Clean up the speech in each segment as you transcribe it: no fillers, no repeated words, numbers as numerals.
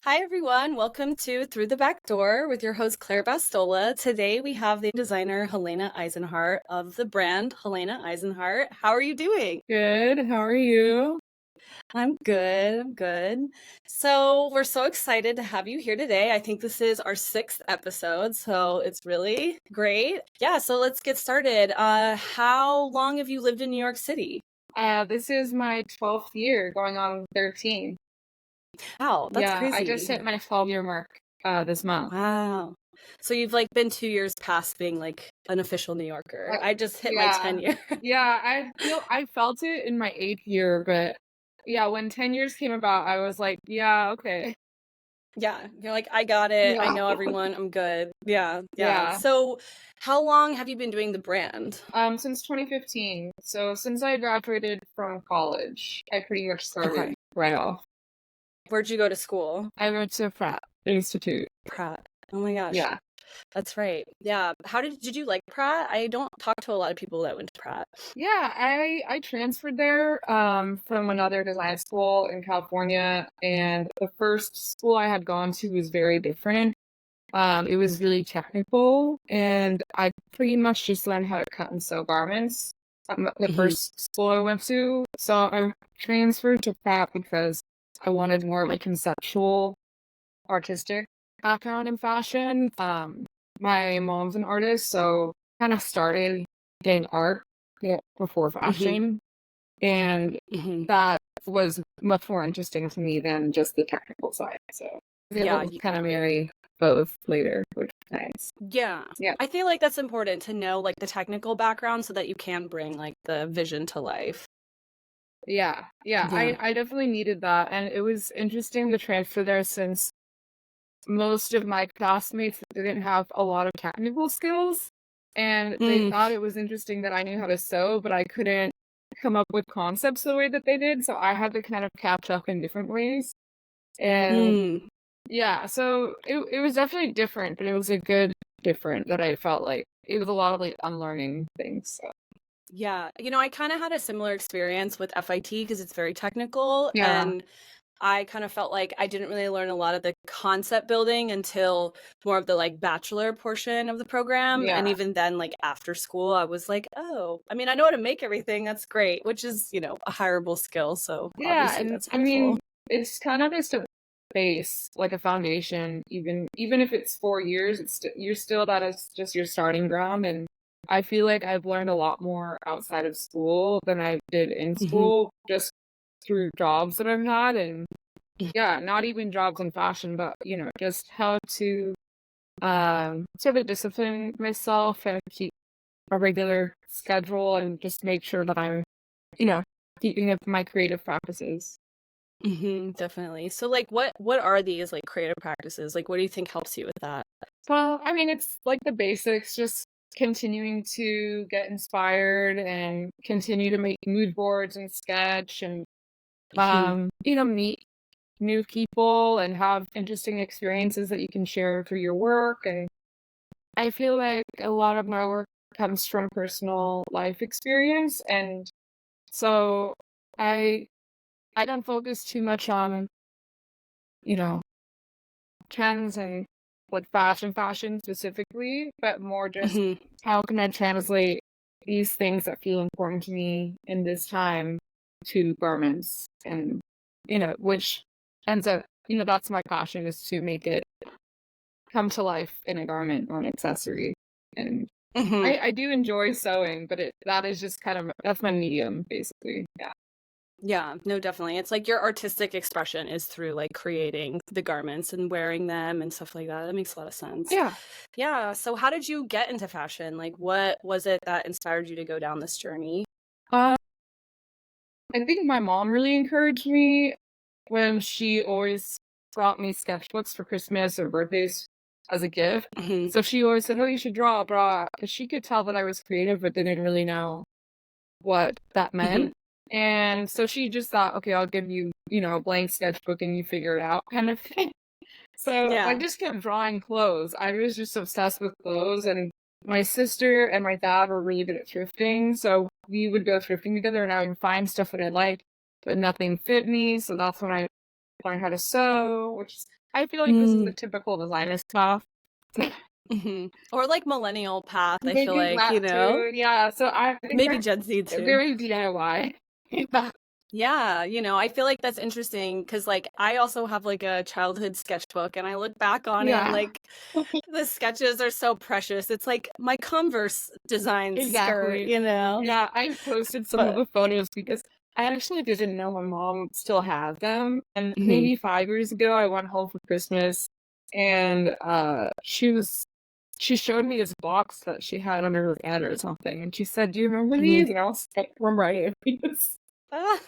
Hi, everyone. Welcome to Through the Back Door with your host, Claire Bastola. Today, we have the designer Helena Eisenhart of the brand Helena Eisenhart. How are you doing? Good. How are you? I'm good. I'm good. So, we're so excited to have you here today. I think this is our sixth episode, so it's really great. Yeah, so let's get started. How long have you lived in New York City? This is my 12th year, going on 13. Wow, that's Yeah, I just crazy. hit my 12-year mark this month. Wow. So you've been 2 years past being an official New Yorker. Uh, I just hit my yeah, 10 year. yeah, I felt it in my 8th year, but yeah, when 10 years came about, I was like, yeah, okay. Yeah, you're like, I got it. I Yeah, know everyone. I'm good. Yeah, yeah. yeah. So how long have you been doing the brand? Since 2015. So since I graduated from college, I pretty much Okay. started right off. Where'd you go to school? I went to Pratt Institute. Pratt. Oh my gosh. Yeah. That's right. Yeah. How did you like Pratt? I don't talk to a lot of people that went to Pratt. Yeah, I transferred there from another design school in California, and the first school I had gone to was very different. It was really technical, and I pretty much just learned how to cut and sew garments. The Mhm. first school I went to, so I transferred to Pratt because I wanted more of a conceptual, artistic background in fashion. My mom's an artist, so kind of started getting art before Mhm. fashion, and Mhm. that was much more interesting to me than just the technical side. So I was Yeah. able to kind of marry both later, which is nice. Yeah. Yeah, I feel like that's important to know the technical background so that you can bring the vision to life. yeah. Yeah. I definitely needed that, and it was interesting to transfer there since most of my classmates didn't have a lot of technical skills, and they Mm. thought it was interesting that I knew how to sew, but I couldn't come up with concepts the way that they did, so I had to kind of catch up in different ways. And Mm. yeah, so it was definitely different, but it was a good different that I felt like it was a lot of unlearning things. So Yeah. I kind of had a similar experience with FIT because it's very technical. yeah, And I kind of felt like I didn't really learn a lot of the concept building until more of the bachelor portion of the program. And yeah, even then, after school, I was like, oh, I mean, I know how to make everything. That's great, which is, a hireable skill. So yeah, obviously and that's I helpful. mean it's kind of just a base, like a foundation. Even if it's 4 years, you're still that is just your starting ground. And I feel like I've learned a lot more outside of school than I did in Hmm. school, just through jobs that I've had. And yeah, not even jobs in fashion, but just how to sort of discipline myself and keep a regular schedule and just make sure that I'm, you know, keeping up my creative practices. Definitely. So what are these creative practices? What do you think helps you with that? Well, I mean, it's like the basics, just continuing to get inspired and continue to make mood boards and sketch and, Hmm. meet new people and have interesting experiences that you can share through your work. And I feel like a lot of my work comes from personal life experience. And so I I don't focus too much on, you know, trends and fashion specifically, but more just Hmm. how can I translate these things that feel important to me in this time to garments and which ends up that's my passion, is to make it come to life in a garment or an accessory. And Hmm. I do enjoy sewing, but that is just kind of that's my medium basically. Yeah. Yeah, no, definitely. It's your artistic expression is through creating the garments and wearing them and stuff like that. That makes a lot of sense. Yeah. Yeah. So how did you get into fashion? What was it that inspired you to go down this journey? Uh, I think my mom really encouraged me when she always brought me sketchbooks for Christmas or birthdays as a gift. Hmm. So she always said, "Oh, you should draw," because she could tell that I was creative, but didn't really know what that Hmm. meant. And so she just thought, "Okay, I'll give you, a blank sketchbook and you figure it out," kind of thing. So I Yeah. just kept drawing clothes. I was just obsessed with clothes, and my sister and my dad were really good at thrifting, so we would go thrifting together, and I would find stuff that I liked, but nothing fit me. So that's when I learned how to sew, which is I feel like this is the Mm. typical designer stuff. Or like millennial path, I feel Maybe like, that too. Yeah. So I think maybe I'm Gen Z too. very DIY. Yeah, I feel like that's interesting because, like, I also have like a childhood sketchbook and I look back on it and Yeah. like the sketches are so precious. It's like my Converse design skirt, Exactly. Yeah, I posted some of But the photos because I actually didn't know my mom still had them. And Mhm. maybe 5 years ago, I went home for Christmas, and she showed me this box that she had under her bed or something, and she said, "Do you remember Mhm. these?" And I was like, "Right." Ah,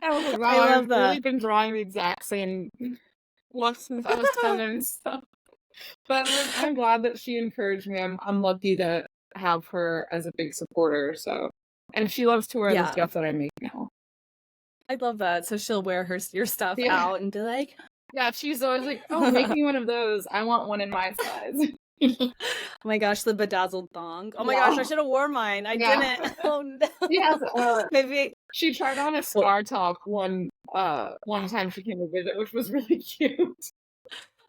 I was like, I "Wow, love I've really that. been drawing the exact same look since I was 10 and stuff." But like, I'm glad that she encouraged me. I'm lucky to have her as a big supporter. So, and she loves to wear the Yeah, stuff that I make now. I love that. So she'll wear your stuff Yeah, out and be like, yeah. She's always like, "Oh, make me one of those. I want one in my size." "Oh my gosh, the bedazzled thong. Oh my gosh, I Yeah, should have worn mine. I yeah, didn't. Oh yes. no." Maybe. She tried on a Well, scar top one time she came to visit, which was really cute.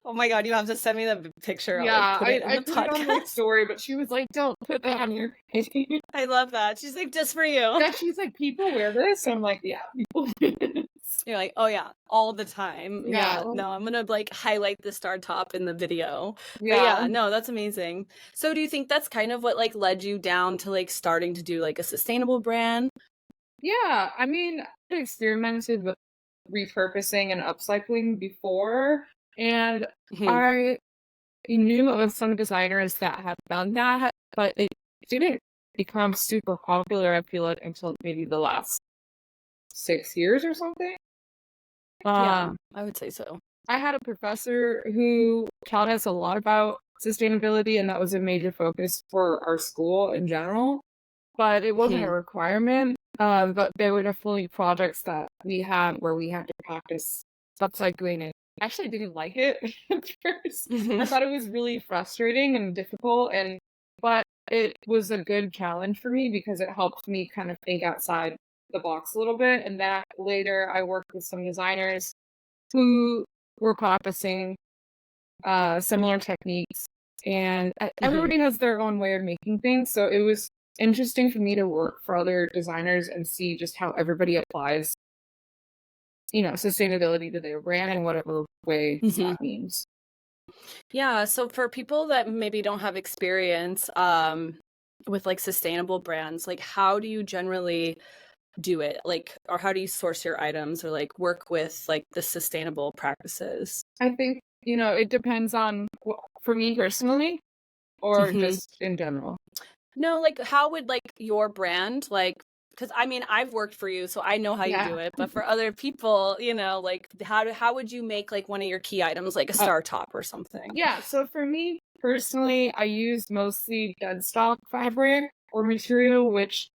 oh my god, you have to send me the picture. I'll like Yeah, put it in I the put it on my podcast. story, but she was like, "Don't put that on your page." I love that. She's like, just for you. Yeah, she's like, "People wear this?" I'm like, "Yeah, people wear this." You're like, oh yeah, all the time. Yeah, Yeah, no, I'm gonna like highlight the star top in the video. But yeah. yeah, no, that's amazing. So do you think that's kind of what like led you down to like starting to do like a sustainable brand? Yeah, I mean, I experimented with repurposing and upcycling before, and Mhm. I knew of some designers that had done that, but it didn't become super popular, I feel like, until maybe the last 6 years or something. Yeah, Um, I would say so. I had a professor who taught us a lot about sustainability, and that was a major focus for our school in general. But it wasn't a Mhm. requirement. But there were definitely projects that we had where we had to practice upcycling, and I actually didn't like it at first. I Mhm. thought it was really frustrating and difficult, and but it was a good challenge for me because it helped me kind of think outside the box a little bit. And that later I worked with some designers who were practicing similar techniques, and Mhm. everybody has their own way of making things. So it was interesting for me to work for other designers and see just how everybody applies, sustainability to their brand in whatever way Mhm. that means. Yeah, so for people that maybe don't have experience with like sustainable brands, like how do you generally do it? Like, or how do you source your items or like work with like the sustainable practices? I think, it depends on, for me personally, or Mhm. just in general. No, like how would like your brand like, because I mean I've worked for you, so I know how you Yeah. do it. But for other people, like how would you make like one of your key items like a Uh, star top or something? yeah. So for me personally, I use mostly deadstock fabric or material, which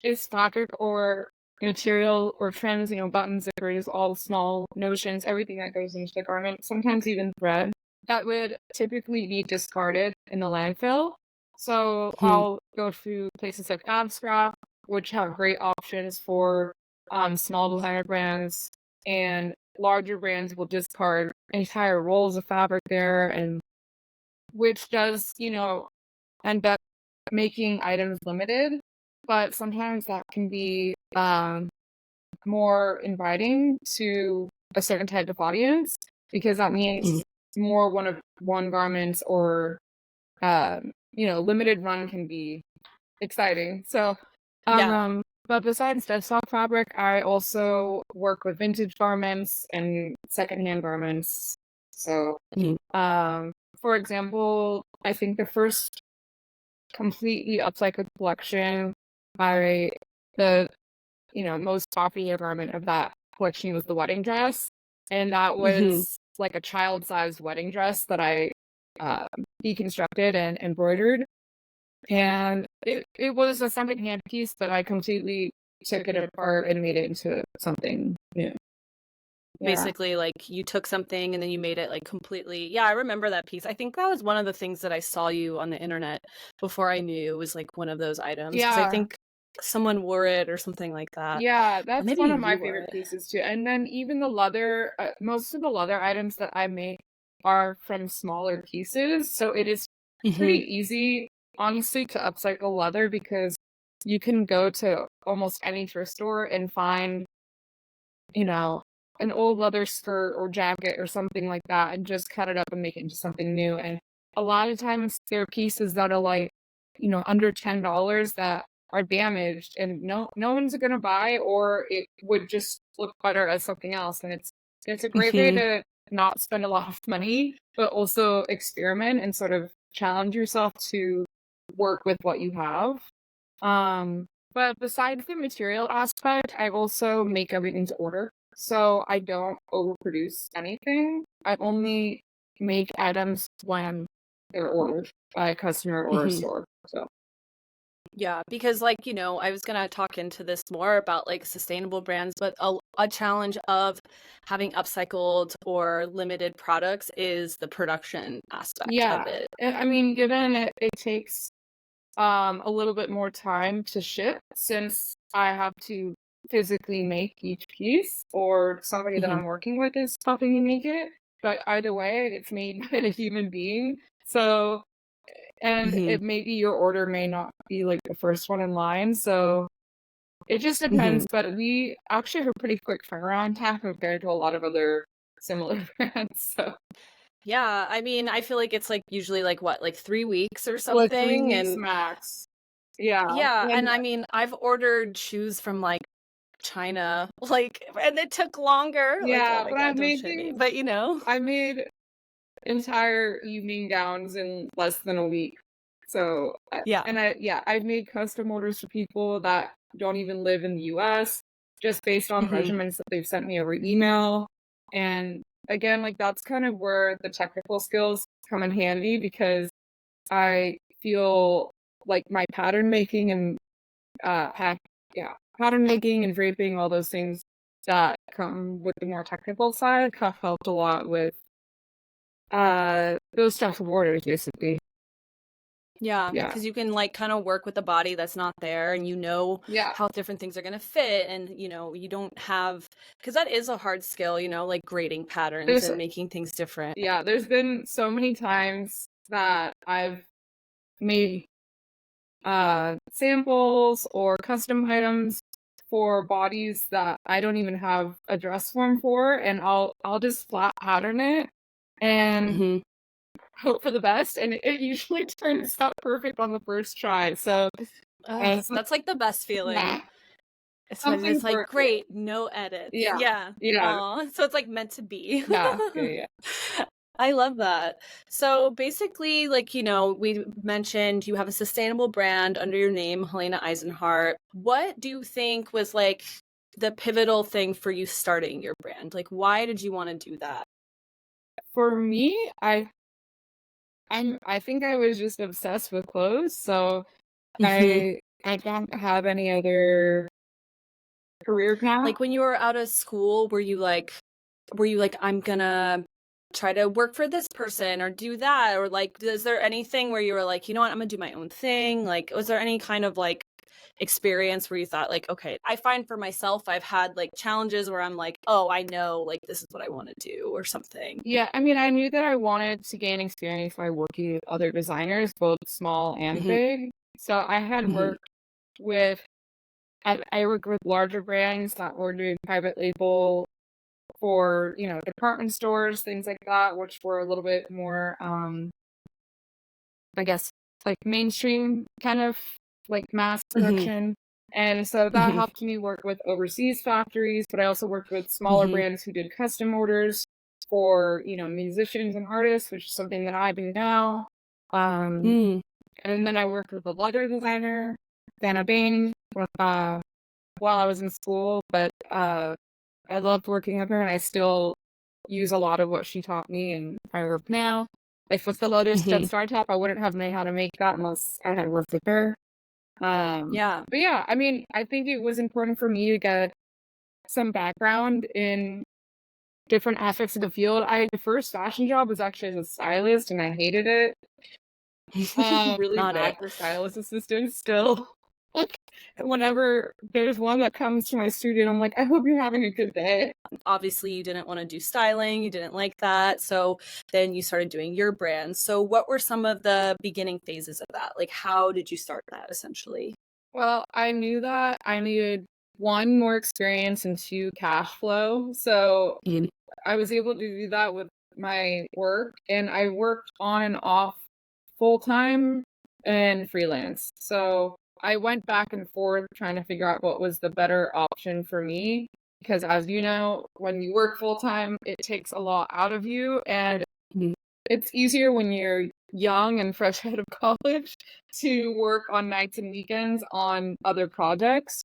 is fabric or material or trims, buttons, zippers, all small notions, everything that goes into the garment, sometimes even thread, that would typically be discarded in the landfill. So Mhm. I'll go to places like Fab Scrap, which have great options for small designer brands, and larger brands will discard entire rolls of fabric there, and which does, end up making items limited, but sometimes that can be more inviting to a certain type of audience because that Mhm. means more one of one garments or limited run can be exciting. So Yeah. but besides dead stock fabric, I also work with vintage garments and secondhand garments. So Mhm. for example, I think the first completely upcycled collection by the, most popular garment of that collection was the wedding dress. And that Mhm. was like a child-sized wedding dress that I uh, deconstructed and embroidered. And it was a secondhand piece, but I completely took it apart and made it into something new. Yeah. Basically, like you took something and then you made it like completely. Yeah, I remember that piece. I think that was one of the things that I saw you on the internet before I knew it was like one of those items because I Yeah. think someone wore it or something like that. Yeah, Or that's maybe one of you my wore favorite it. pieces too. And then even the leather, most of the leather items that I make are from smaller pieces. So it is pretty easy, honestly, to upcycle leather because you can go to almost any thrift store and find, you know, an old leather skirt or jacket or something like that and just cut it up and make it into something new. And a lot of times there are pieces that are like, under $10 that are damaged and no one's gonna buy, or it would just look better as something else. And it's a great way to not spend a lot of money, but also experiment and sort of challenge yourself to work with what you have. But besides the material aspect, I also make everything to order. So I don't overproduce anything. I only make items when they're ordered by a customer or a store. So Yeah, because I was gonna talk into this more about like sustainable brands, but a challenge of having upcycled or limited products is the production aspect of yeah, it. I mean, given it takes a little bit more time to ship since I have to physically make each piece, or somebody that Mhm. I'm working with is helping me make it. But either way, it's made by a human being. So, and Mhm. it maybe your order may not be like the first one in line. So it just Mhm. depends. But we actually have a pretty quick turnaround time compared to a lot of other similar brands. So Yeah, I mean, I feel like it's like usually like what, like 3 weeks or like 3 something, weeks and max. Yeah. yeah, And and I mean, I've ordered shoes from like China, like, and it took longer. Like, oh yeah, my but I God, don't made shit me. things But you know, I made entire evening gowns in less than a week. So, yeah. yeah, I've made custom orders for people that don't even live in the US just based on Hmm. measurements that they've sent me over email. And again, like that's kind of where the technical skills come in handy because I feel like my pattern making and pattern making and draping, all those things that come with the more technical side have helped a lot with those types of orders, basically. Yeah, Yeah. because you can like kind of work with the body that's not there, and you know Yeah. how different things are going to fit, and you don't have, because that is a hard skill, like grading patterns There's and making things different. yeah, there's been so many times that I've made samples or custom items for bodies that I don't even have a dress form for, and I'll just flat pattern it and Hmm. hope for the best, and it usually turns out perfect on the first try. So it's That's like the best feeling. yeah, It's when something's it's like, working. great, no edits. Yeah. Yeah. Yeah. Aw, so it's like meant to be. Yeah. Yeah. Yeah. I love that. So basically, like, we mentioned you have a sustainable brand under your name, Helena Eisenhart. What do you think was like the pivotal thing for you starting your brand? Like, why did you want to do that? For me, I think I was just obsessed with clothes, so Mhm. I don't have any other career path. Like when you were out of school, were you like, I'm gonna try to work for this person or do that? Or like, is there anything where you were like, you know what, I'm gonna do my own thing? Like, was there any kind of like experience where you thought like, okay, I find for myself, I've had like challenges where I'm like, oh, I know, like this is what I want to do or something. Yeah, I mean, I knew that I wanted to gain experience by working with other designers, both small and Hmm. big. So I had Hmm. worked with I worked with larger brands that were doing private label for, department stores, things like that, which were a little bit more I guess, like mainstream kind of like mass Hmm. production. And so that Hmm. helped me work with overseas factories, but I also worked with smaller Hmm. brands who did custom orders for, musicians and artists, which is something that I do now. Um, Hmm. and then I worked with a leather designer, Vanna Bain, with, while I was in school, but I loved working with her and I still use a lot of what she taught me in my work now. Like with the Lotus Hmm. Step Startup, I wouldn't have known how to make that unless I had worked with her. Yeah. But yeah, I mean, I think it was important for me to get some background in different aspects of the field. The first fashion job was actually as a stylist, and I hated it. Really Not bad it. for stylist assistants still. whenever there's one that comes to my studio, I'm like, I hope you're having a good day. Obviously, you didn't want to do styling, you didn't like that. So then you started doing your brand. So what were some of the beginning phases of that? Like, how did you start that essentially? Well, I knew that I needed one, more experience, and two, cash flow. So Mhm. I was able to do that with my work, and I worked on and off full time and freelance. So I went back and forth trying to figure out what was the better option for me. Because as you know, when you work full time, it takes a lot out of you, and Mhm. it's easier when you're young and fresh out of college to work on nights and weekends on other projects.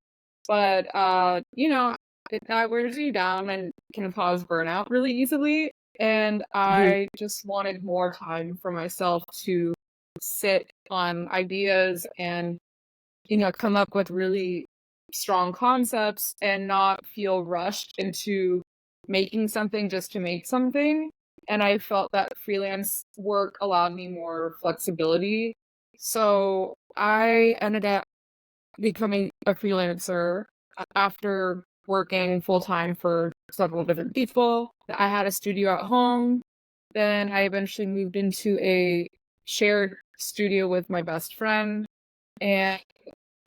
But that wears you down and can cause burnout really easily. And Mhm. I just wanted more time for myself to sit on ideas and, come up with really strong concepts and not feel rushed into making something just to make something. And I felt that freelance work allowed me more flexibility. So I ended up becoming a freelancer after working full time for several different people. I had a studio at home. Then I eventually moved into a shared studio with my best friend. And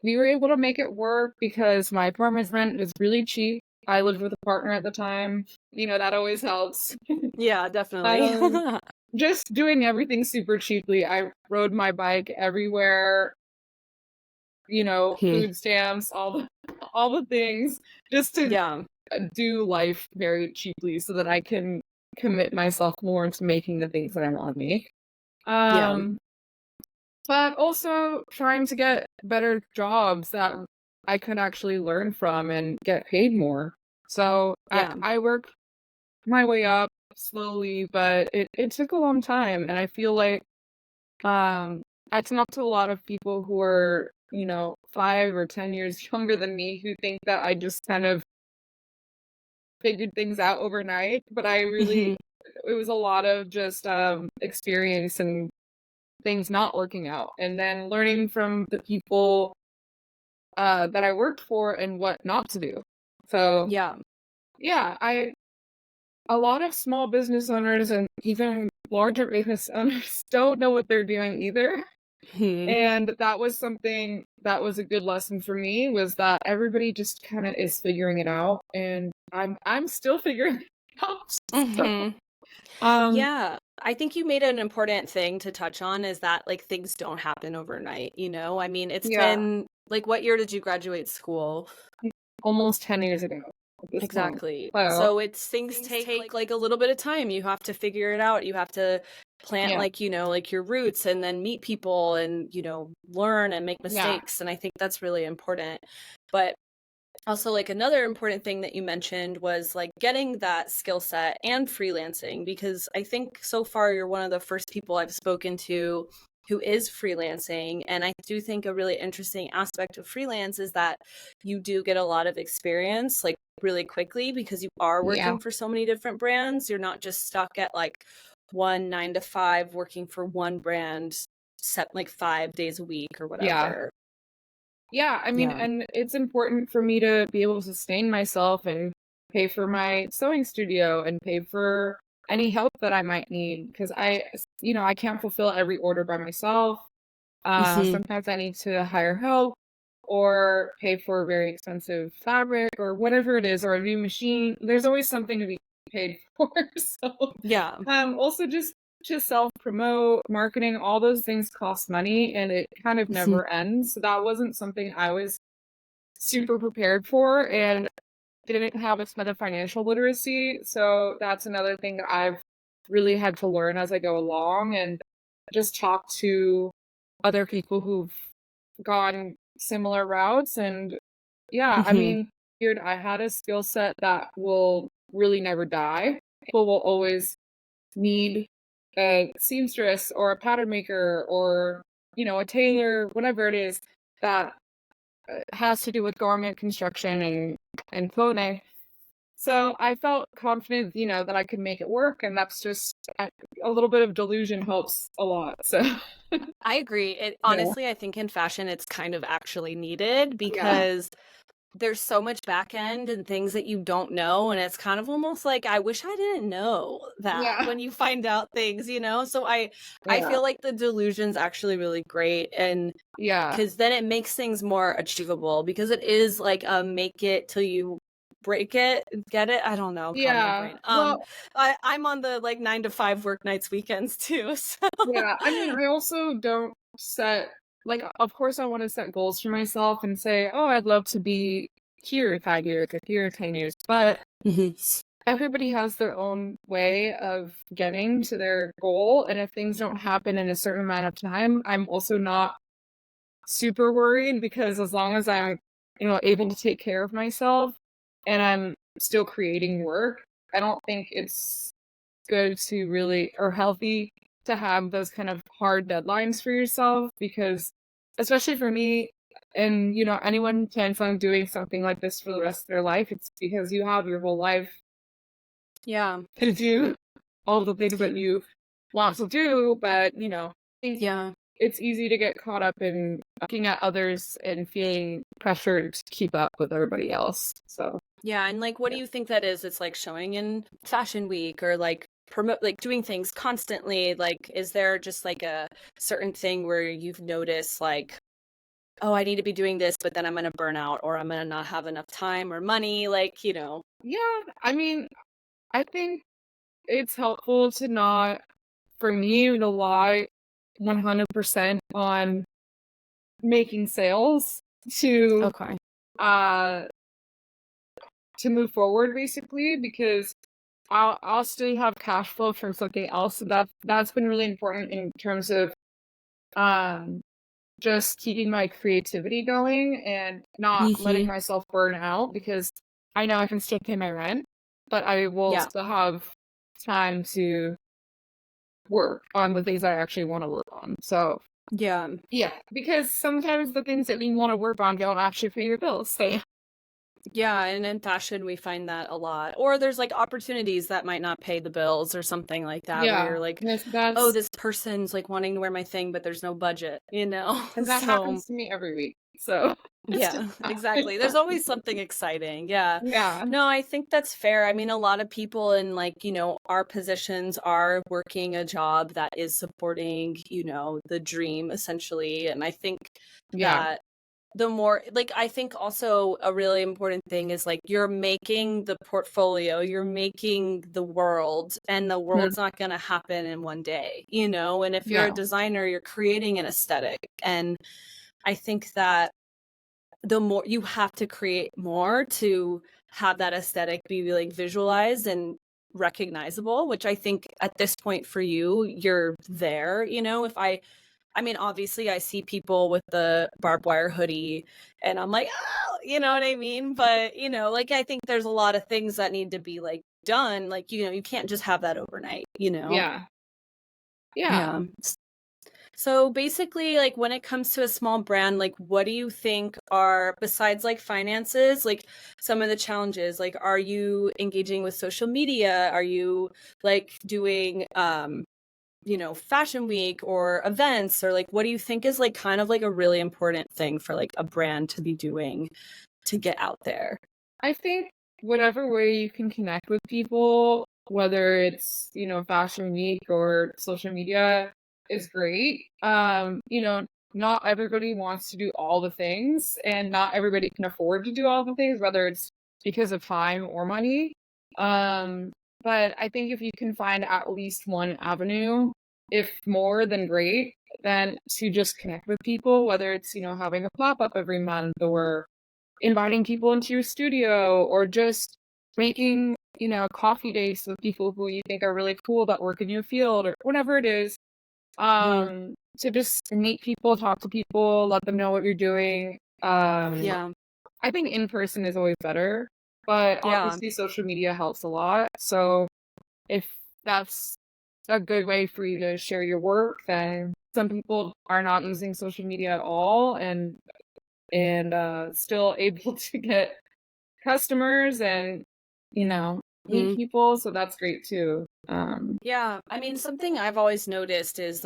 we were able to make it work because my apartment rent was really cheap. I lived with a partner at the time. That always helps. Yeah, definitely. Um, just doing everything super cheaply. I rode my bike everywhere, Mhm. food stamps, all the things, just to Yeah. do life very cheaply so that I can commit myself more into making the things that I want to make. Yeah. Um, but also trying to get better jobs that I could actually learn from and get paid more. So I, Yeah. I work my way up slowly, but it took a long time. And I feel like I talk to a lot of people who are, 5 or 10 years younger than me who think that I just kind of figured things out overnight. But Mhm. it was a lot of just experience and things not working out. And then learning from the people that I worked for and what not to do. So Yeah. yeah, a lot of small business owners and even larger business owners don't know what they're doing either. Mhm. And that was something that was a good lesson for me, was that everybody just kind of is figuring it out, and I'm still figuring it out. So, Mhm. um Yeah, I think you made an important thing to touch on is that like things don't happen overnight, you know? I mean, it's yeah, been like what year did you graduate school? almost 10 years ago at this point. Exactly. So, So it's things take like a little bit of time. You have to figure it out. You have to plant yeah, like, like your roots and then meet people and, learn and make yeah, mistakes. And I think that's really important. But also, like another important thing that you mentioned was like getting that skill set and freelancing, because I think so far you're one of the first people I've spoken to who is freelancing. And I do think a really interesting aspect of freelance is that you do get a lot of experience like really quickly because you are yeah, working for so many different brands. You're not just stuck at like one 9 to 5 working for one brand set like 5 days a week or yeah. whatever. Yeah, I mean, Yeah. and it's important for me to be able to sustain myself and pay for my sewing studio and pay for any help that I might need, because I can't fulfill every order by myself. Hmm. Sometimes I need to hire help or pay for very expensive fabric or whatever it is, or a new machine. There's always something to be paid for. So, Yeah. also just to self promote, marketing, all those things cost money and it kind of Mhm. never ends. So that wasn't something I was super prepared for, and didn't have a ton of financial literacy. So that's another thing that I've really had to learn as I go along, and just talk to other people who've gone similar routes. And yeah, I Mhm. mean, dude, I had a skill set that will really never die. People will always need a seamstress or a pattern maker or, a tailor, whatever it is that has to do with garment construction and clothing. So I felt confident, that I could make it work, and that's just a little bit of delusion helps a lot. So I agree. It yeah, honestly, I think in fashion it's kind of actually needed yeah, because there's so much back end and things that you don't know, and it's kind of almost like I wish I didn't know that yeah, when you find out things, so I yeah, feel like the delusion's actually really great, and yeah, because then it makes things more achievable, because it is like make it till you break it, get it. I don't know, God, my yeah. brain. Well, I'm on the like 9 to 5 work nights, weekends too. So yeah. I mean, I also don't set like, of course, I want to set goals for myself and say, oh, I'd love to be here in 5 years, or here in 10 years, but Mhm. everybody has their own way of getting to their goal, and if things don't happen in a certain amount of time, I'm also not super worried because as long as I'm, able to take care of myself and I'm still creating work, I don't think it's good to really or healthy to have those kind of hard deadlines for yourself because especially for me and anyone plans on doing something like this for the rest of their life, it's because you have your whole life Yeah. to do all the things that you want to do, but I think Yeah. it's easy to get caught up in looking at others and feeling pressured to keep up with everybody else. So Yeah, and like, what do yeah. you think that is? It's like showing in Fashion Week, or like promote, like doing things constantly. Like, is there just like a certain thing where you've noticed, like, oh, I need to be doing this, but then I'm gonna burn out, or I'm gonna not have enough time or money, like. Yeah, I mean, I think it's helpful to not, for me, rely 100% on making sales to Okay. uh to move forward basically because I'll still have cash flow from something else. So that's been really important in terms of um just keeping my creativity going and not letting Hmm. myself burn out because I know I can still pay my rent, but I will Yeah. still have time to work on the things I actually want to work on. So Yeah. yeah, because sometimes the things that you want to work on don't actually pay your bills. So Yeah, and in fashion we find that a lot. Or there's like opportunities that might not pay the bills or something like that, where yeah, you're like, yes, oh, that's this person's like wanting to wear my thing, but there's no budget. and that So happens to me every week. So it's just yeah, exactly. There's always something exciting. Yeah. yeah, No, I think that's fair. I mean, a lot of people in like, our positions are working a job that is supporting, the dream essentially. And I think yeah, that the more, like, I think also a really important thing is like you're making the portfolio, you're making the world, and the mm, world's not going to happen in one day. And if you're a yeah, designer, you're creating an aesthetic. And I think that the more you have to create more to have that aesthetic be like visualized and recognizable, which I think at this point for you, you're there. I mean, obviously I see people with the barbed wire hoodie and I'm like, oh, you know what I mean? But, like, I think there's a lot of things that need to be like done. Like, you can't just have that overnight. yeah, yeah. Yeah. So basically, like when it comes to a small brand, like what do you think are, besides like finances, like some of the challenges? Like, are you engaging with social media? Are you like doing fashion week or events, or like what do you think is like kind of like a really important thing for like a brand to be doing to get out there? I think whatever way you can connect with people, whether it's, Fashion Week or social media, is great. Not everybody wants to do all the things, and not everybody can afford to do all the things, whether it's because of time or money. Um, but I think if you can find at least one avenue, if more than great, then to just connect with people, whether it's, having a pop-up every month or inviting people into your studio or just making, coffee dates with people who you think are really cool that work in your field or whatever it is. Mhm. To just meet people, talk to people, let them know what you're doing. Yeah. I think in person is always better, but Yeah. obviously social media helps a lot. So if that's a good way for you to share your work, then some people are not using social media at all and still able to get customers and meet people, so that's great too. Yeah, I mean, something I've always noticed is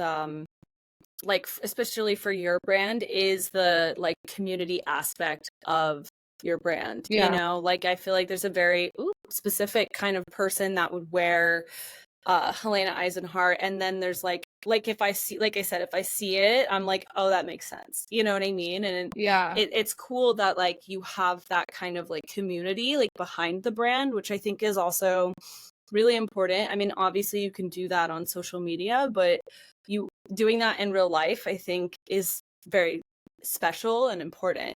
like especially for your brand is the like community aspect of your brand. Yeah. Like I feel like there's a very specific kind of person that would wear Helena Eisenhart, and then there's like if I see, like I said, if I see it, I'm like, oh, that makes sense. You know what I mean? And Yeah. it's cool that like you have that kind of like community like behind the brand, which I think is also really important. I mean, obviously you can do that on social media, but you doing that in real life, I think, is very special and important,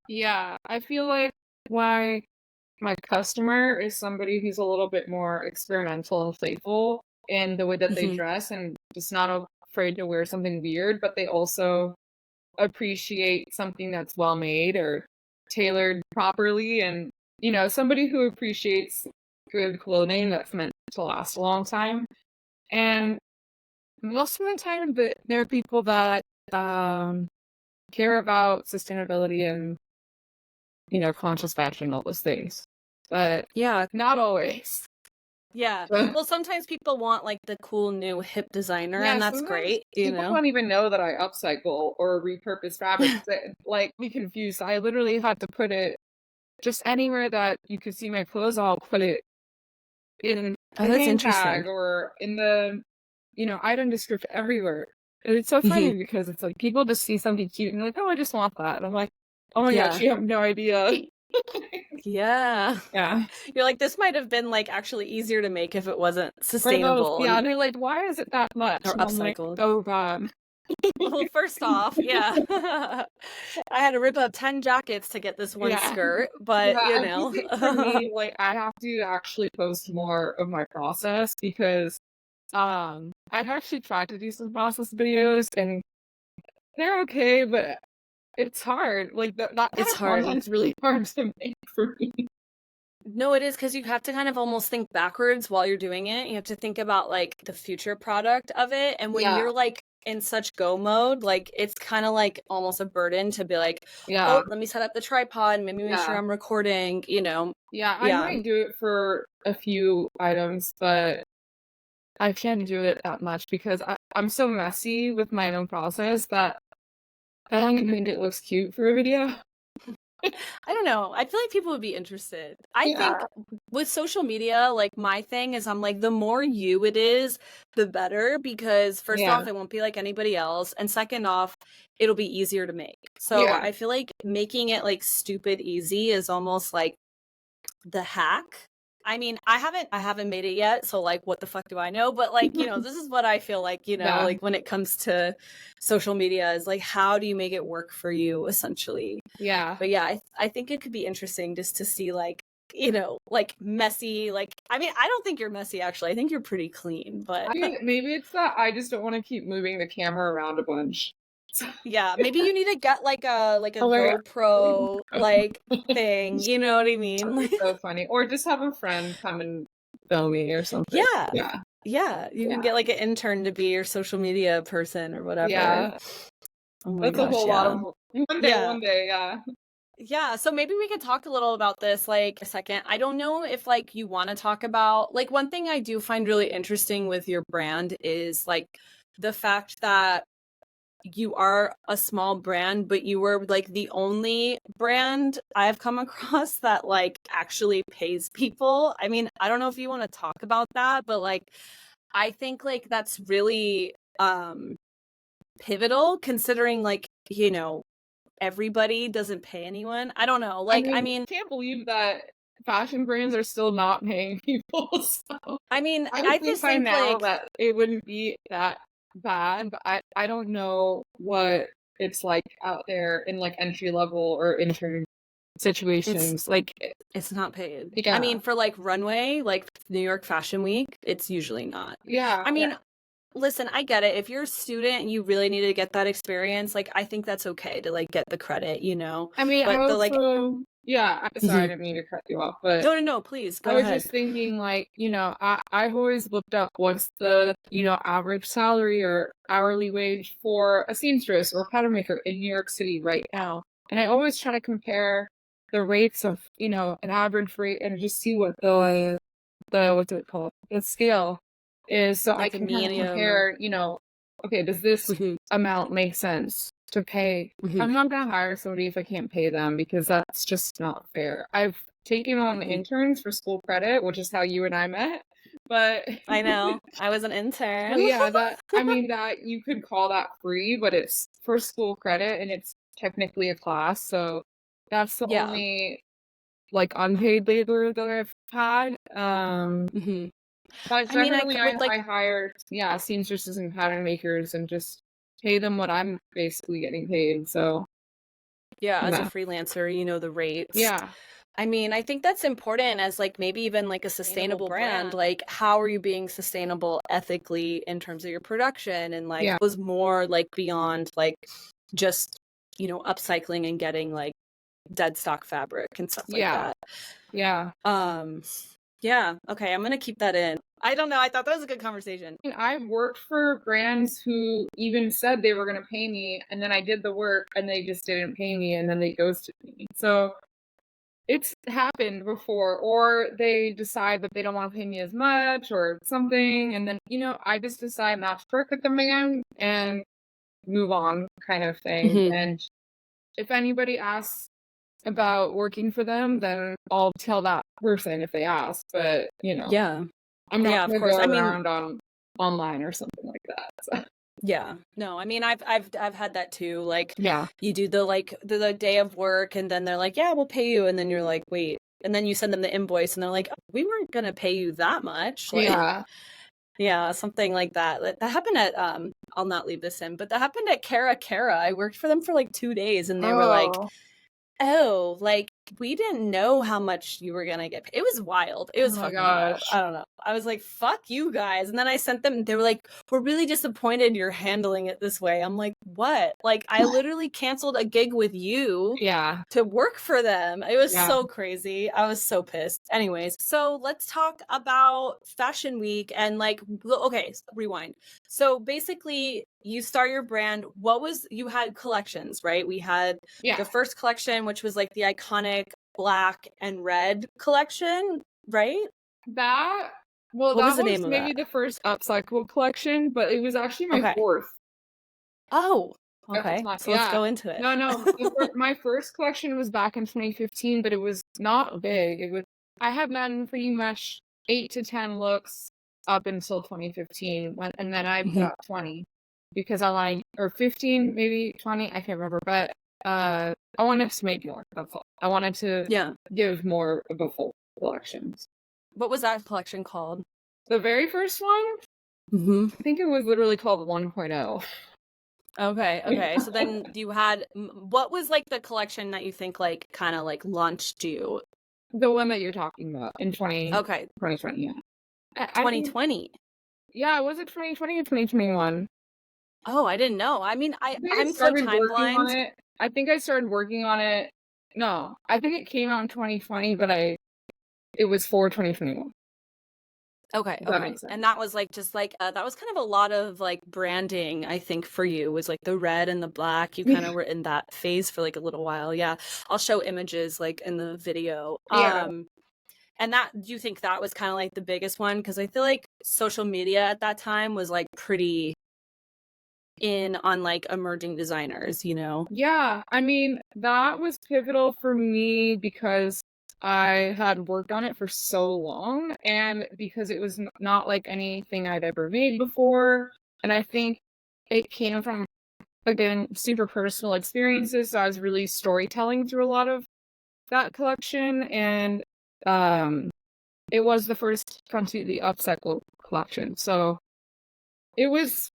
Yeah. I feel like my customer is somebody who's a little bit more experimental and playful in the way that they dress and just not afraid to wear something weird, but they also appreciate something that's well made or tailored properly. And, somebody who appreciates good clothing that's meant to last a long time. And most of the time, there are people that care about sustainability and, conscious fashion, all those things. But Yeah. not always. Yeah. Well, sometimes people want like the cool new hip designer, and that's great, People don't even know that I upcycle or repurpose fabrics. Like, be confused. I literally had to put it just anywhere that you could see my clothes. I'll put it in the that's hang interesting. tag or in the, item description everywhere. And it's so funny because it's like people just see something cute and they're like, oh, I just want that. And I'm like, oh my gosh, you have no idea. Yeah. Yeah. You're like, this might have been like actually easier to make if it wasn't sustainable. Yeah, and they're like, why is it that much? Or and I'm like, upcycled. oh god. Well, first off, yeah. I had to rip up 10 jackets to get this one skirt, but I think for me, like, I have to actually post more of my process because I've actually tried to do some process videos and they're okay, but it's hard. Like that It's hard. Content's really hard to make for me. No, it is, because you have to kind of almost think backwards while you're doing it. You have to think about like the future product of it. And when you're like in such go mode, like it's kind of like almost a burden to be like, oh, let me set up the tripod, maybe make sure I'm recording, I might do it for a few items, but I can't do it that much because I'm so messy with my own process that I don't think it looks cute for a video. I don't know. I feel like people would be interested. I think with social media, like my thing is I'm like, the more you it is, the better, because first off, it won't be like anybody else. And second off, it'll be easier to make. So I feel like making it like stupid easy is almost like the hack. I mean, I haven't made it yet, so like what the fuck do I know? But like, this is what I feel like, like when it comes to social media is like, how do you make it work for you, essentially? Yeah. But yeah, I think it could be interesting just to see like, like messy, like I mean, I don't think you're messy actually. I think you're pretty clean, but maybe it's that I just don't want to keep moving the camera around a bunch. Yeah, maybe you need to get like a GoPro like thing, you know what I mean? Like, so funny. Or just have a friend come and film me or something. Yeah. You can get like an intern to be your social media person or whatever. Yeah. Oh my That's a whole lot of one day, Yeah, so maybe we could talk a little about this like a second. I don't know if like you want to talk about like one thing I do find really interesting with your brand is like the fact that you are a small brand, but you were like the only brand I've come across that like actually pays people. I mean, I don't know if you want to talk about that, but like I think like that's really pivotal considering like, everybody doesn't pay anyone. I don't know. Like I mean I can't believe that fashion brands are still not paying people. So I mean, I just think now like that it wouldn't be that bad, but I don't know what it's like out there in like entry level or intern situations. It's not paid. I mean, for like runway, like New York Fashion Week, it's usually not. I mean, listen, I get it. If you're a student and you really need to get that experience, like I think that's okay to like get the credit, I mean, but sorry, I didn't mean to cut you off, but no, please go ahead. I was just thinking like, I've always looked up what's the, average salary or hourly wage for a seamstress or pattern maker in New York City right now. And I always try to compare the rates of, an average rate and just see what what's it called? The scale is, so I Like the can kind of medium. compare, okay, does this Mhm. amount make sense to pay? Mhm. I'm not gonna hire somebody if I can't pay them because that's just not fair. I've taken on Mhm. interns for school credit, which is how you and I met, but I know. I was an but intern. yeah, that you could call that free, but it's for school credit and it's technically a class, so that's the Yeah. only like unpaid labor that I've had. Mhm. But I mean, I generally, would like, I hired, seamstresses and pattern makers and just pay them what I'm basically getting paid. So yeah, as a yeah, freelancer, you know the rates. yeah, I mean, I think that's important as like maybe even like a sustainable brand. Like, how are you being sustainable ethically in terms of your production? And like, yeah, was more like beyond like just, upcycling and getting like dead stock fabric and stuff like yeah, that. yeah. Um, yeah. Okay. I'm going to keep that in. I don't know. I thought that was a good conversation. And I've worked for brands who even said they were going to pay me, and then I did the work, and they just didn't pay me, and then they ghosted me. So it's happened before, or they decide that they don't want to pay me as much or something, and then I just decide not to work with them again and move on, kind of thing. Mhm. And if anybody asks about working for them, then I'll tell that person if they ask. But Yeah. I'm not Yeah, of gonna go course. I mean, around on online or something like that. So. yeah. No, I mean, I've had that too. Like, Yeah, you do the day of work, and then they're like, "Yeah, we'll pay you," and then you're like, "Wait," and then you send them the invoice, and they're like, "Oh, we weren't gonna pay you that much." Like, yeah. yeah, something like that. That happened at I'll not leave this in, but that happened at Cara. I worked for them for like 2 days, and they were like, Oh, "Oh, like, we didn't know how much you were gonna get paid." It was wild. It oh was my fucking wild. gosh. I don't know. I was like, "Fuck you guys." And then I sent them, they were like, "We're really disappointed you're handling it this way." I'm like, "What?" Like, I literally canceled a gig with you Yeah, to work for them. It was yeah, so crazy. I was so pissed. Anyways, so let's talk about Fashion Week and like, okay, rewind. So basically, you start your brand. You had collections, right? We had yeah. the first collection, which was like the iconic black and red collection, right? That well, What was that the was name of maybe that? the first upcycle collection, but it was actually my Okay. fourth Oh, at the okay. time. So let's Yeah. go into it. No, no. My first collection was back in 2015, but it was not big. I had done pretty much 8 to 10 looks up until 2015, and then I put Mhm. up 20 because I like, or 15, maybe 20, I can't remember, but I wanted to make more. That's all. I wanted to Yeah. give more of a full collection. What was that collection called? The very first one, Mm-hmm. I think it was literally called 1.0. Okay, okay. So then you had, what was like the collection that you think like kind of like launched you? The one that you're talking about in Okay, 2020, yeah. I think, 2020. yeah, was it 2020 or 2021? Oh, I didn't know. I mean, I think I I'm so started time working on blind. it. I think I started working on it. No, I think it came out in 2020, but it was for 2021. Okay, If that okay. makes sense. And that was like just like that was kind of a lot of like branding, I think, for you was like the red and the black. You kind Yeah. of were in that phase for like a little while. Yeah. I'll show images like in the video. Yeah. And that, do you think that was kind of like the biggest one? Because I feel like social media at that time was like pretty in on like emerging designers, you know? Yeah, I mean, that was pivotal for me because I had worked on it for so long and because it was not like anything I'd ever made before. And I think it came from, again, super personal experiences. So I was really storytelling through a lot of that collection. And um, it was the first completely upcycle collection. So it was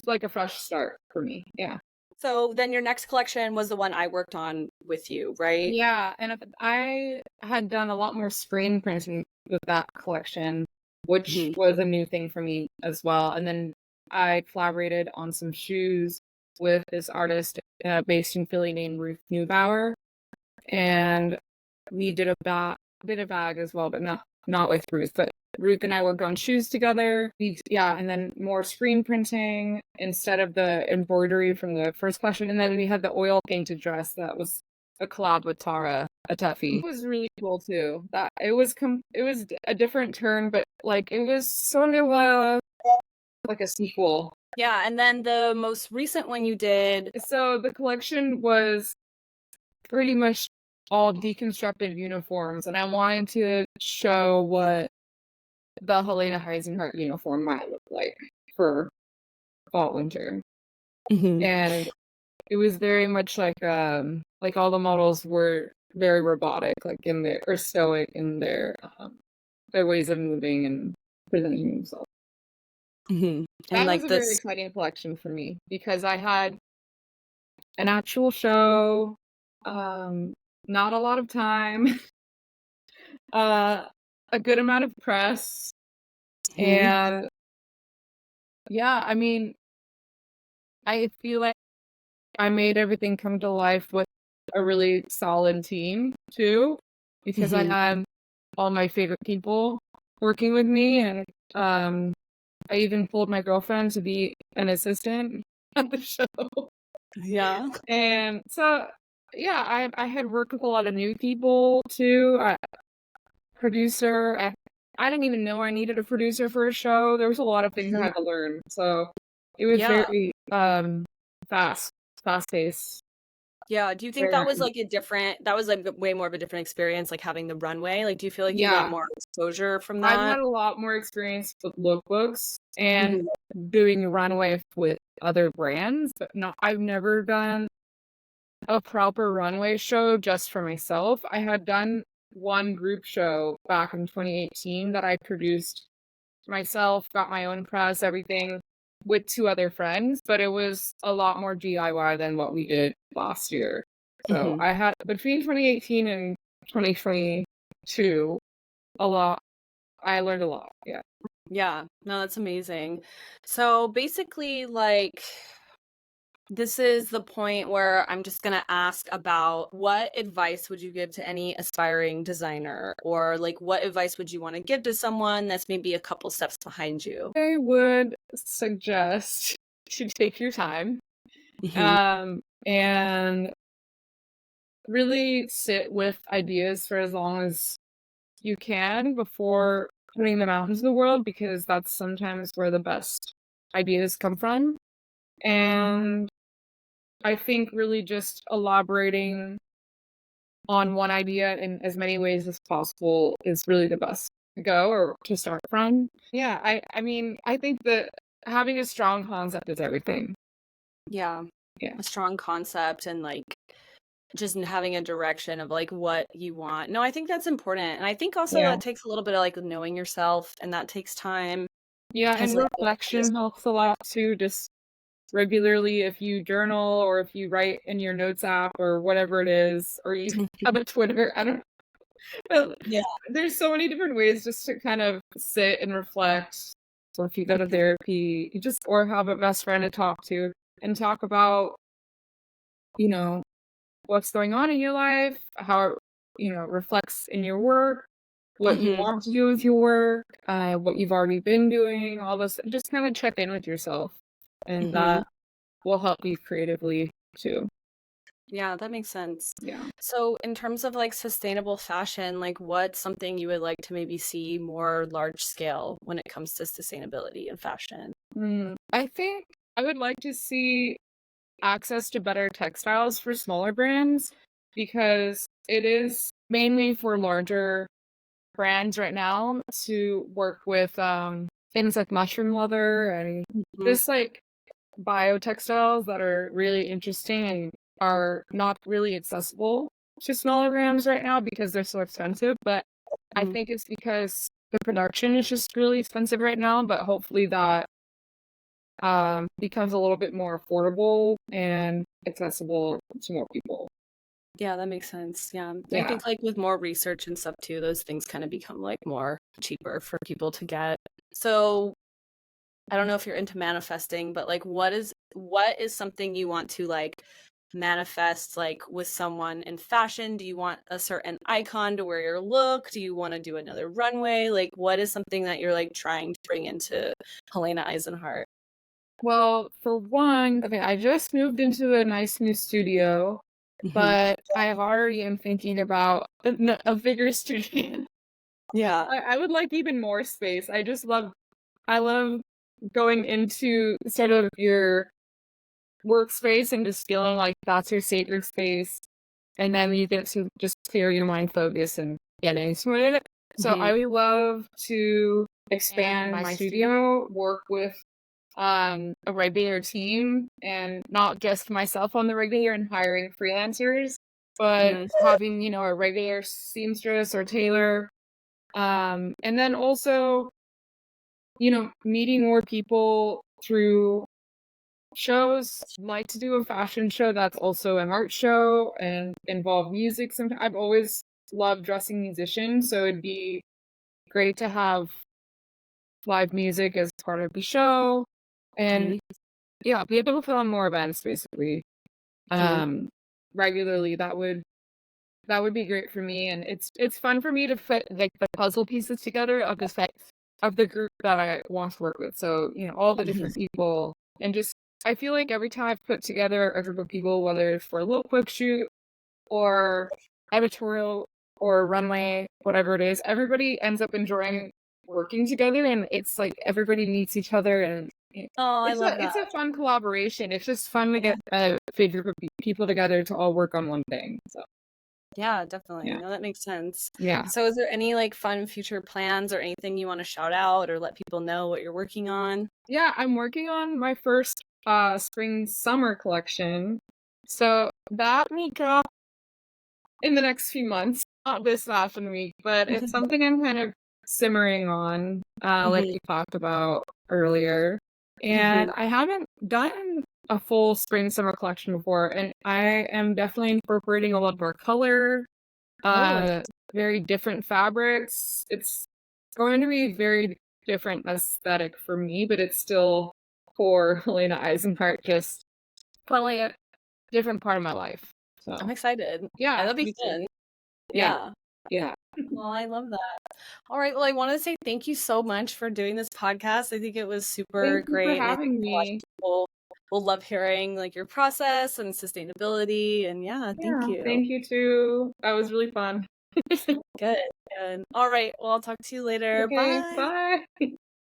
like a fresh start for me. Yeah. So then your next collection was the one I worked on with you, right? Yeah, and I had done a lot more screen printing with that collection, which Mhm. was a new thing for me as well. And then I collaborated on some shoes with this artist based in Philly named Ruth Neubauer, and we did a bag as well, but not with Ruth. But Ruth and I worked on shoes together. And then more screen printing instead of the embroidery from the first collection. And then we had the oil painted dress that was a collab with Tara, a Tuffy. It was really cool too. That it was a different turn, but like it was sort of like a sequel. Yeah, and then the most recent one you did. So the collection was pretty much all deconstructed uniforms, and I wanted to show what the Helena Eisenhart uniform might look like for fall winter. Mhm. And it was very much like all the models were very robotic, like in their or stoic in their ways of moving and presenting themselves. Mhm. And That was like a very this. exciting collection for me because I had an actual show, not a lot of time, uh, a good amount of press, Mhm. and yeah, I mean, I feel like I made everything come to life with a really solid team too, because I Mhm. had all my favorite people working with me, and I even pulled my girlfriend to be an assistant at the show. Yeah. And so, yeah, I had worked with a lot of new people too. Producer, I didn't even know I needed a producer for a show. There was a lot of things I Mhm. had to learn. So it was Yeah. very fast paced. Yeah. Do you think that was like that was like way more of a different experience, like having the runway? Like, do you feel like you got Yeah, more exposure from I've that? had a lot more experience with lookbooks and Mhm. doing runway with other brands, but I've never done a proper runway show just for myself. I had done one group show back in 2018 that I produced myself, got my own press, everything with two other friends, but it was a lot more DIY than what we did last year. So Mhm. I had between 2018 and 2022 a lot. I learned a lot. Yeah. Yeah. No, that's amazing. So basically, like, this is the point where I'm just going to ask about what advice would you give to any aspiring designer, or like what advice would you want to give to someone that's maybe a couple steps behind you? I would suggest to take your time, Mhm. and really sit with ideas for as long as you can before putting them out into the world, because that's sometimes where the best ideas come from. And I think really just elaborating on one idea in as many ways as possible is really the best to go or to start from. Yeah, I mean, I think that having a strong concept is everything. Yeah. Yeah. A strong concept and like just having a direction of like what you want. No, I think that's important. And I think also Yeah. that takes a little bit of like knowing yourself, and that takes time Yeah, because and like reflection helps a lot too. Just regularly, if you journal or if you write in your notes app or whatever it is, or you have a Twitter, I don't know. yeah. There's so many different ways just to kind of sit and reflect. So if you go to therapy, you just or have a best friend to talk to and talk about, you know, what's going on in your life, how it, reflects in your work, what you Mhm. want to do with your work, what you've already been doing, all this. Just kind of check in with yourself, and Mhm. that will help you creatively too. Yeah, that makes sense. Yeah. So, in terms of like sustainable fashion, like what's something you would like to maybe see more large scale when it comes to sustainability in fashion? I think I would like to see access to better textiles for smaller brands, because it is mainly for larger brands right now to work with things like mushroom leather and Mhm. just like biotextiles that are really interesting and are not really accessible to smaller brands right now because they're so expensive. But I Mhm. think it's because the production is just really expensive right now, but hopefully that becomes a little bit more affordable and accessible to more people. Yeah, that makes sense. Yeah. I Yeah. think like with more research and stuff too, those things kind of become like more cheaper for people to get. So, I don't know if you're into manifesting, but like what is something you want to like manifest like with someone in fashion? Do you want a certain icon to wear your look? Do you want to do another runway? Like what is something that you're like trying to bring into Helena Eisenhart? Well, for one, okay, I just moved into a nice new studio, Mhm. but I already am thinking about a bigger studio. Yeah. I would like even more space. I love going into sort of your workspace and just feeling like that's your sacred space. And then you get to just clear your mind, focus, and get into it. So Mhm. I would love to expand my studio, work with a regular team, and not just myself on the regular and hiring freelancers, but Mhm. having, a regular seamstress or tailor. And then also, meeting more people through shows. Like to do a fashion show that's also an art show and involve music. Sometimes I've always loved dressing musicians, so it'd be great to have live music as part of the show, and Mhm. yeah, be able to put on more events basically. Mhm. Um, regularly. That would be great for me, and it's fun for me to fit like the puzzle pieces together of the set of the group that I want to work with. So, all the Mhm. different people, and just I feel like every time I've put together a group of people, whether it's for a little quick shoot or editorial or runway, whatever it is, everybody ends up enjoying working together, and it's like everybody meets each other, and Oh, I it's love a that. it's a fun collaboration. It's just fun to get a big group of people together to all work on one thing. So Yeah, definitely. yeah, No, that makes sense. yeah, So is there any like fun future plans or anything you want to shout out or let people know what you're working on? yeah. I'm working on my first spring summer collection, so that will drop in the next few months. Not this fashion week, but it's something I'm kind of simmering on, like Mhm. we talked about earlier. And Mhm. I haven't done a full spring summer collection before, and I am definitely incorporating a lot more color, Oh, uh, very different fabrics. It's going to be very different aesthetic for me, but it's still for Helena Eisenhart, just probably a different part of my life. I'm So excited. Yeah, yeah, that'll be me too. fun. Yeah, Yeah. yeah. Well, I love that. All right. Well, I want to say thank you so much for doing this podcast. I think it was super Thank you for great, and I think having a lot of me. people will love hearing like your process and sustainability. And yeah, thank Yeah, you. thank you too. That was really fun. Good. Good. All right. Well, I'll talk to you later. Okay, Bye. bye.